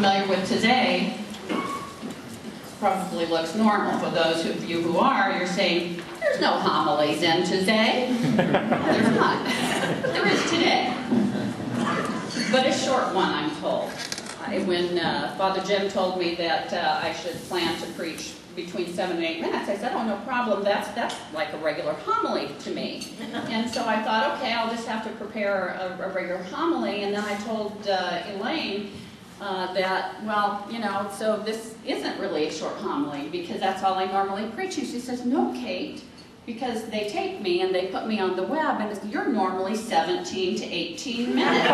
familiar with today, probably looks normal. For those of you who are, you're saying, there's no homilies in today. There's not. There is today. But a short one, I'm told. When Father Jim told me that I should plan to preach between 7 and 8 minutes, I said, oh, no problem. That's like a regular homily to me. And so I thought, okay, I'll just have to prepare a regular homily. And then I told Elaine that, well, you know, so this isn't really a short homily because that's all I normally preach. And she says, no, Kate, because they tape me and they put me on the web, and you're normally 17 to 18 minutes.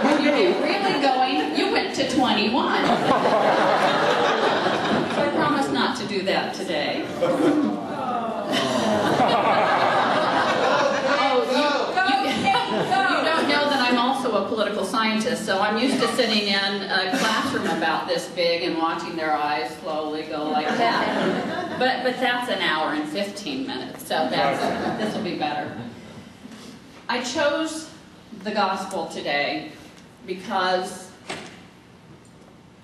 When you get really going, you went to 21. So I promise not to do that today. You don't know that I'm also a political scientist, so I'm used to sitting in a classroom about this big and watching their eyes slowly go like that. But that's an hour and 15 minutes, so this will be better. I chose the gospel today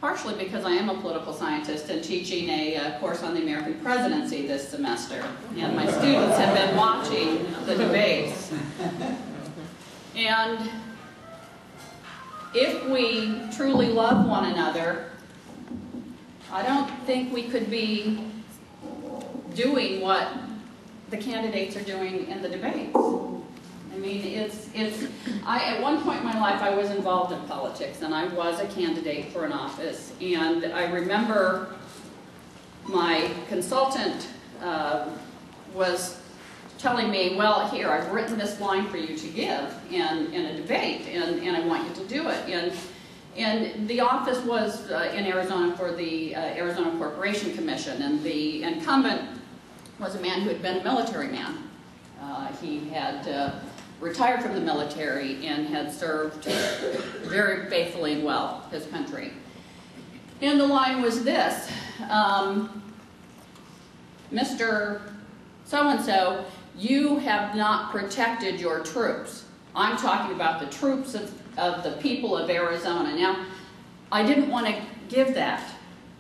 partially because I am a political scientist and teaching a course on the American presidency this semester, and my students have been watching the debates. And if we truly love one another, I don't think we could be doing what the candidates are doing in the debates. I mean, at one point in my life, I was involved in politics, and I was a candidate for an office. And I remember my consultant was telling me, well, here, I've written this line for you to give in a debate, and I want you to do it. And the office was in Arizona for the Arizona Corporation Commission, and the incumbent was a man who had been a military man. He had retired from the military and had served very faithfully and well his country. And the line was this, Mr. So-and-so, you have not protected your troops. I'm talking about the troops of the people of Arizona. Now, I didn't want to give that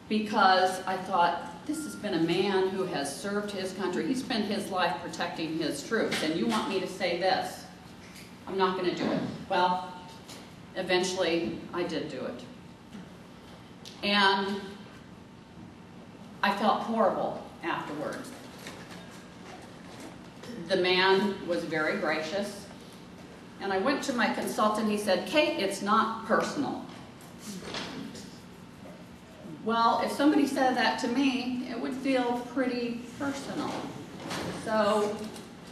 because I thought, this has been a man who has served his country. He spent his life protecting his troops, and you want me to say this? I'm not going to do it. Well, eventually, I did do it. And I felt horrible afterwards. The man was very gracious, and I went to my consultant. He said, Kate, it's not personal. Well, if somebody said that to me, it would feel pretty personal. So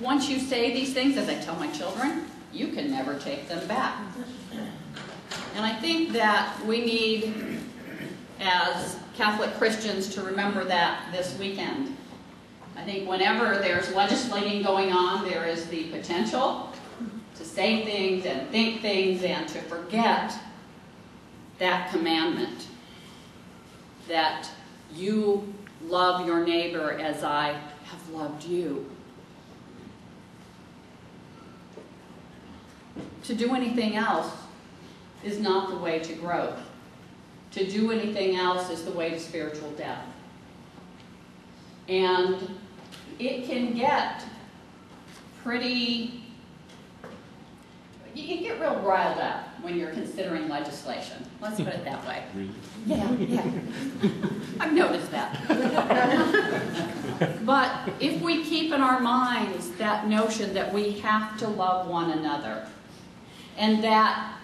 once you say these things, as I tell my children, you can never take them back. And I think that we need, as Catholic Christians, to remember that this weekend. I think whenever there's legislating going on, there is the potential to say things and think things and to forget that commandment, that you love your neighbor as I have loved you. To do anything else is not the way to growth. To do anything else is the way to spiritual death. And it can get pretty, you can get real riled up when you're considering legislation. Let's put it that way. Yeah. I've noticed that. But if we keep in our minds that notion that we have to love one another, and that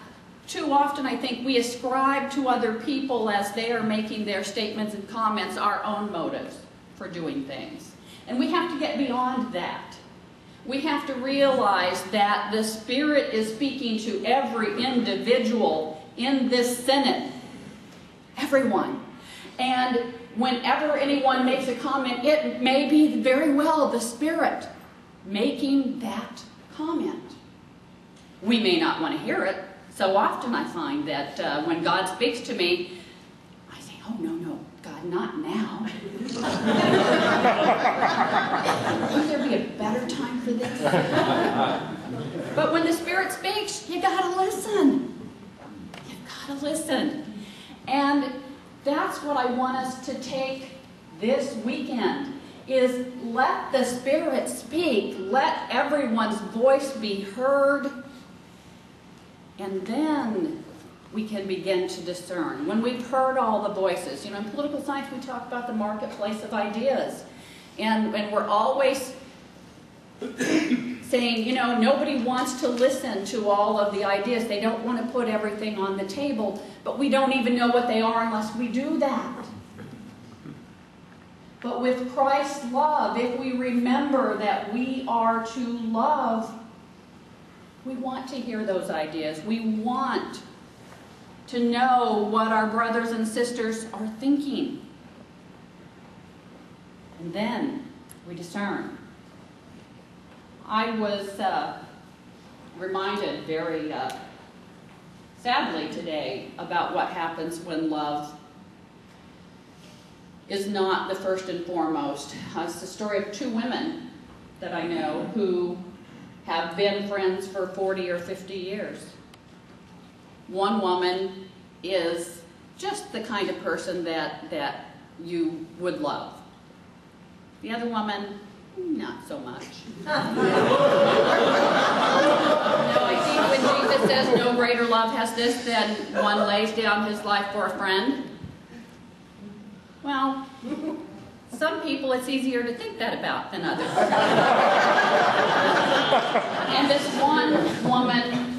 too often I think we ascribe to other people as they are making their statements and comments our own motives for doing things. And we have to get beyond that. We have to realize that the Spirit is speaking to every individual in this Synod. Everyone. And whenever anyone makes a comment, it may be very well the Spirit making that comment. We may not want to hear it. So often I find that when God speaks to me, I say, oh, no, God, not now. Would there be a better time for this? But when the Spirit speaks, you gotta listen. to listen. And that's what I want us to take this weekend, is let the Spirit speak. Let everyone's voice be heard. And then we can begin to discern. When we've heard all the voices, in political science we talk about the marketplace of ideas. And we're always saying, nobody wants to listen to all of the ideas. They don't want to put everything on the table, but we don't even know what they are unless we do that. But with Christ's love, if we remember that we are to love, we want to hear those ideas. We want to know what our brothers and sisters are thinking. And then we discern. I was reminded very sadly today about what happens when love is not the first and foremost. It's the story of two women that I know who have been friends for 40 or 50 years. One woman is just the kind of person that you would love. The other woman, not so much. I think when Jesus says no greater love has this than one lays down his life for a friend. Well, some people it's easier to think that about than others. And this one woman,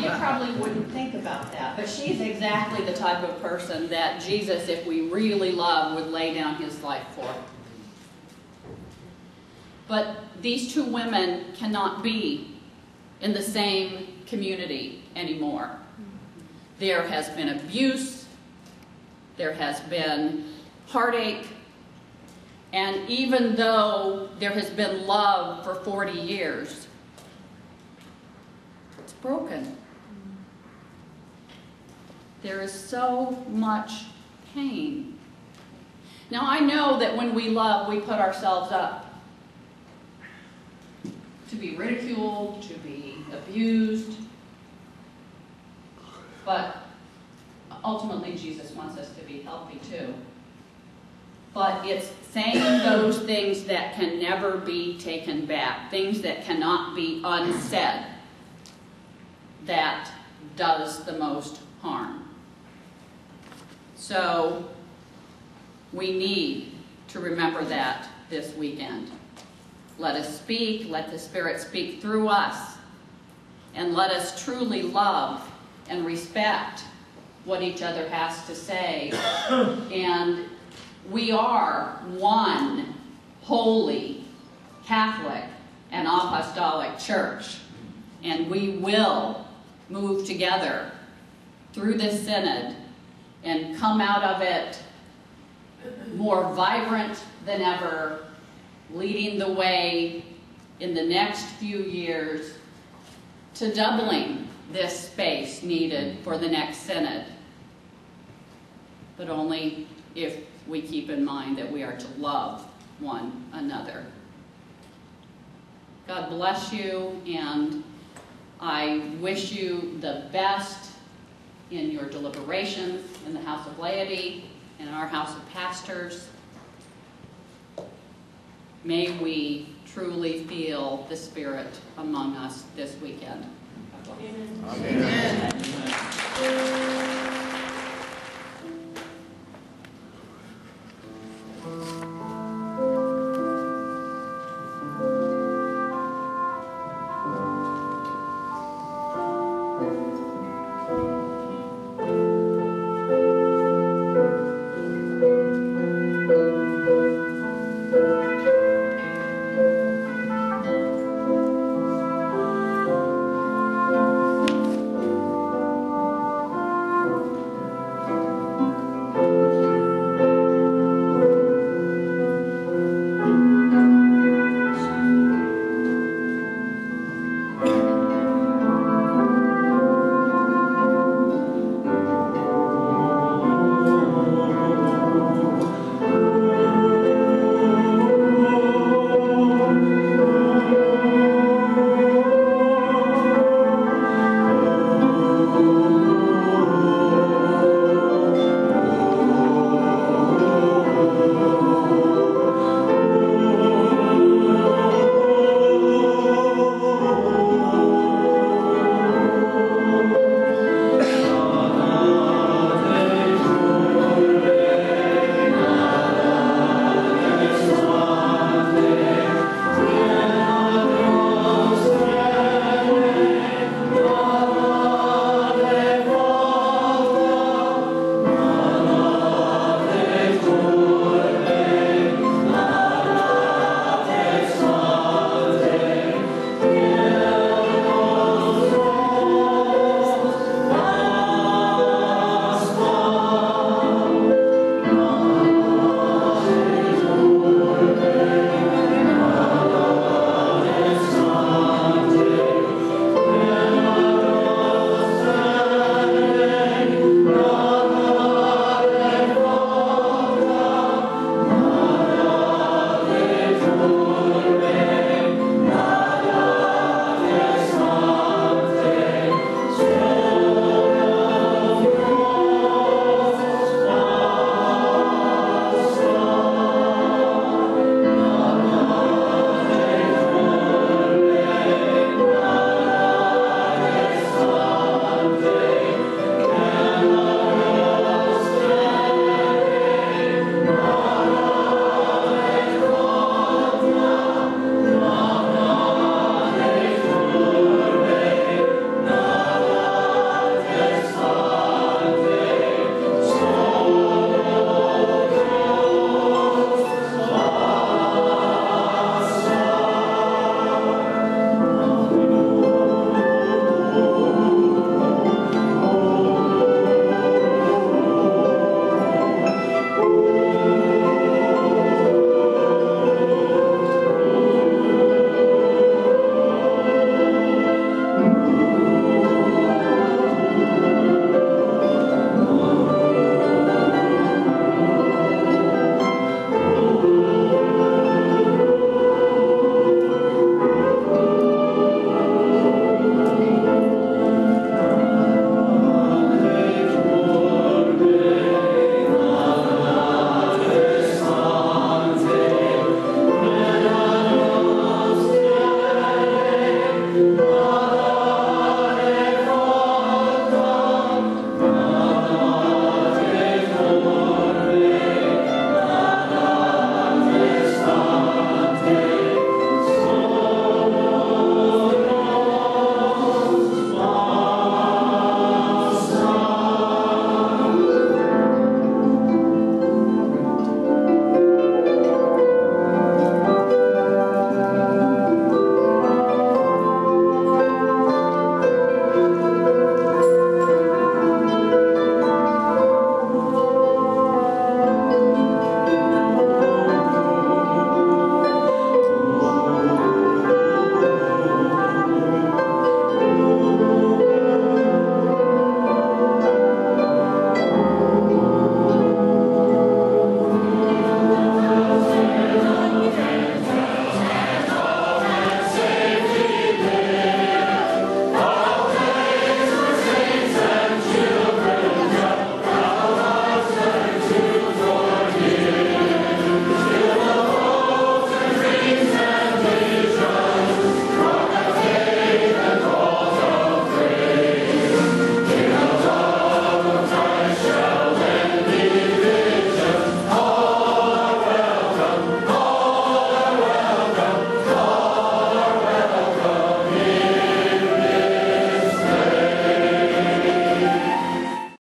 you probably wouldn't think about that, but she's exactly the type of person that Jesus, if we really love, would lay down his life for. But these two women cannot be in the same community anymore. There has been abuse, there has been heartache, and even though there has been love for 40 years, it's broken. There is so much pain. Now I know that when we love, we put ourselves up to be ridiculed, to be abused, but ultimately Jesus wants us to be healthy too. But it's saying those things that can never be taken back, things that cannot be unsaid, that does the most harm. So we need to remember that this weekend. Let us speak, let the Spirit speak through us, and let us truly love and respect what each other has to say. And we are one holy Catholic and Apostolic Church, and we will move together through this synod and come out of it more vibrant than ever, leading the way in the next few years to doubling this space needed for the next synod. But only if we keep in mind that we are to love one another. God bless you, and I wish you the best in your deliberations in the House of Laity, in our House of Pastors. May we truly feel the Spirit among us this weekend. Amen. Amen.